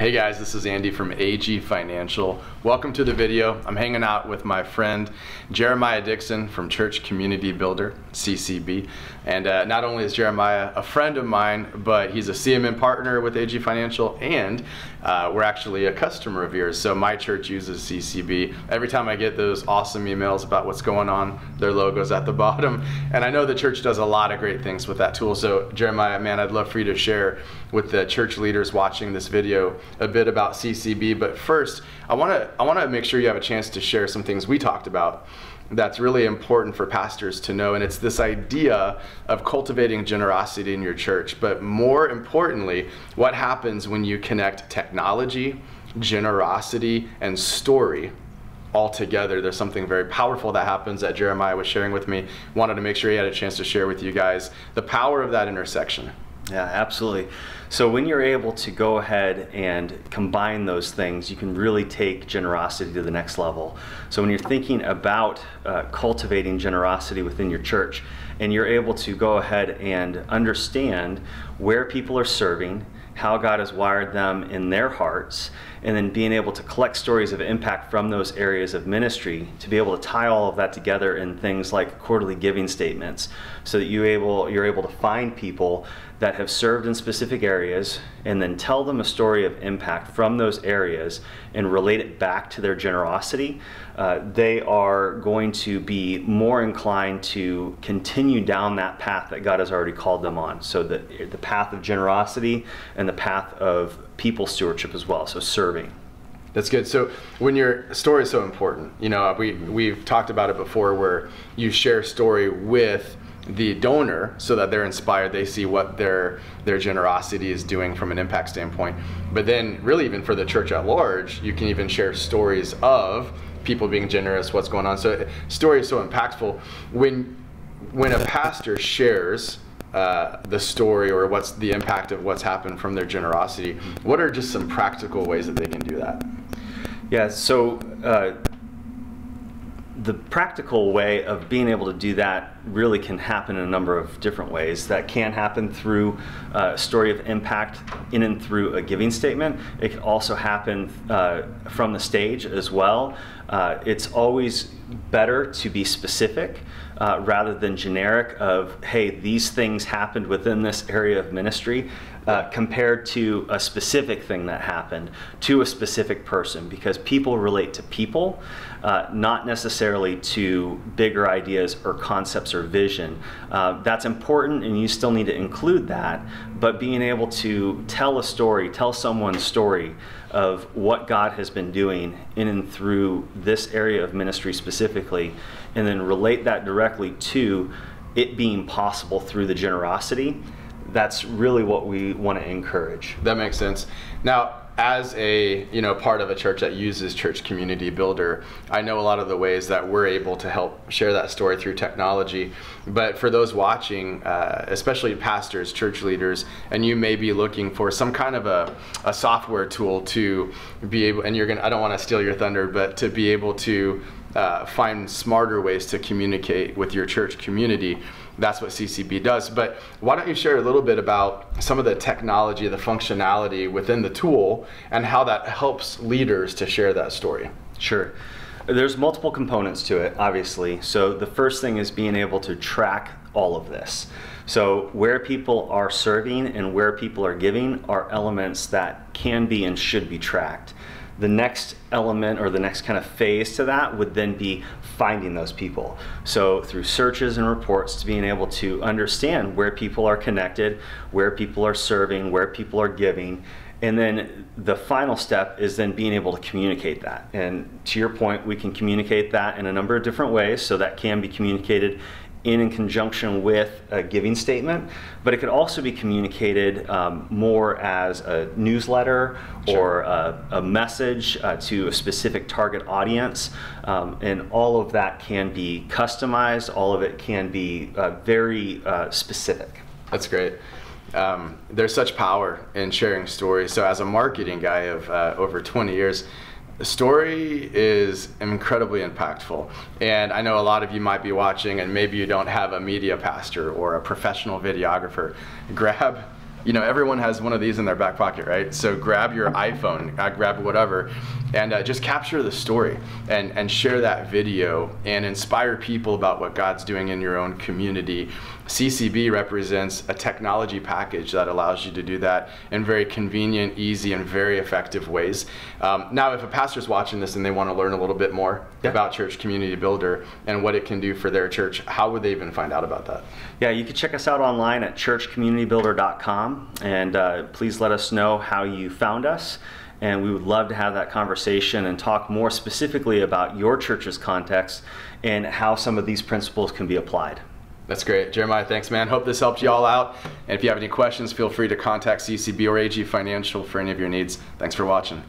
Hey guys, this is Andy from AG Financial. Welcome to the video. I'm hanging out with my friend Jeremiah Dickson from Church Community Builder, CCB. And not only is Jeremiah a friend of mine, but he's a CMM partner with AG Financial, and we're actually a customer of yours. So my church uses CCB. Every time I get those awesome emails about what's going on, their logo's at the bottom. And I know the church does a lot of great things with that tool. So Jeremiah, man, I'd love for you to share with the church leaders watching this video a bit about CCB. But first, I want to make sure you have a chance to share some things we talked about that's really important for pastors to know, and it's this idea of cultivating generosity in your church. But more importantly, what happens when you connect technology, generosity, and story all together? There's something very powerful that happens that Jeremiah was sharing with me. Wanted to make sure he had a chance to share with you guys the power of that intersection. Yeah, absolutely. So when you're able to go ahead and combine those things, you can really take generosity to the next level. So when you're thinking about cultivating generosity within your church, and you're able to go ahead and understand where people are serving, how God has wired them in their hearts, and then being able to collect stories of impact from those areas of ministry, to be able to tie all of that together in things like quarterly giving statements, so that you're able to find people that have served in specific areas and then tell them a story of impact from those areas and relate it back to their generosity. They are going to be more inclined to continue down that path that God has already called them on. So the path of generosity and the path of people stewardship as well, so serving. That's good. So when your story is so important, you know, we've talked about it before, where you share story with the donor so that they're inspired, they see what their generosity is doing from an impact standpoint. But then really, even for the church at large, you can even share stories of people being generous, what's going on. So story is so impactful. When a pastor shares the story or what's the impact of what's happened from their generosity, what are just some practical ways that they can do that? Yeah, so the practical way of being able to do that really can happen in a number of different ways. That can happen through a story of impact in and through a giving statement. It can also happen from the stage as well. It's always better to be specific rather than generic of, hey, these things happened within this area of ministry, compared to a specific thing that happened to a specific person, because people relate to people, not necessarily to bigger ideas or concepts or vision. That's important, and you still need to include that, but being able to tell a story, tell someone's story of what God has been doing in and through this area of ministry specifically, and then relate that directly to it being possible through the generosity, that's really what we want to encourage. That makes sense. Now, as a part of a church that uses Church Community Builder, I know a lot of the ways that we're able to help share that story through technology. But for those watching, especially pastors, church leaders, and you may be looking for some kind of a software tool to be able, and I don't want to steal your thunder, but to be able to find smarter ways to communicate with your church community. That's what CCB does. But why don't you share a little bit about some of the technology, the functionality within the tool, and how that helps leaders to share that story? Sure. There's multiple components to it, obviously. So the first thing is being able to track all of this. So where people are serving and where people are giving are elements that can be and should be tracked. The next element, or the next kind of phase to that, would then be finding those people. So through searches and reports, to being able to understand where people are connected, where people are serving, where people are giving. And then the final step is then being able to communicate that. And to your point, we can communicate that in a number of different ways. So that can be communicated in conjunction with a giving statement, but it could also be communicated more as a newsletter or a message to a specific target audience, and all of that can be customized. All of it can be very specific. That's great. There's such power in sharing stories. So as a marketing guy of over 20 years, the story is incredibly impactful. And I know a lot of you might be watching and maybe you don't have a media pastor or a professional videographer. Grab you know, everyone has one of these in their back pocket, right? So grab your iPhone, grab whatever, and just capture the story and share that video and inspire people about what God's doing in your own community. CCB represents a technology package that allows you to do that in very convenient, easy, and very effective ways. Now, if a pastor's watching this and they want to learn a little bit more about Church Community Builder and what it can do for their church, how would they even find out about that? Yeah, you can check us out online at churchcommunitybuilder.com, and please let us know how you found us. And we would love to have that conversation and talk more specifically about your church's context and how some of these principles can be applied. That's great. Jeremiah, thanks, man. Hope this helped you all out. And if you have any questions, feel free to contact CCB or AG Financial for any of your needs. Thanks for watching.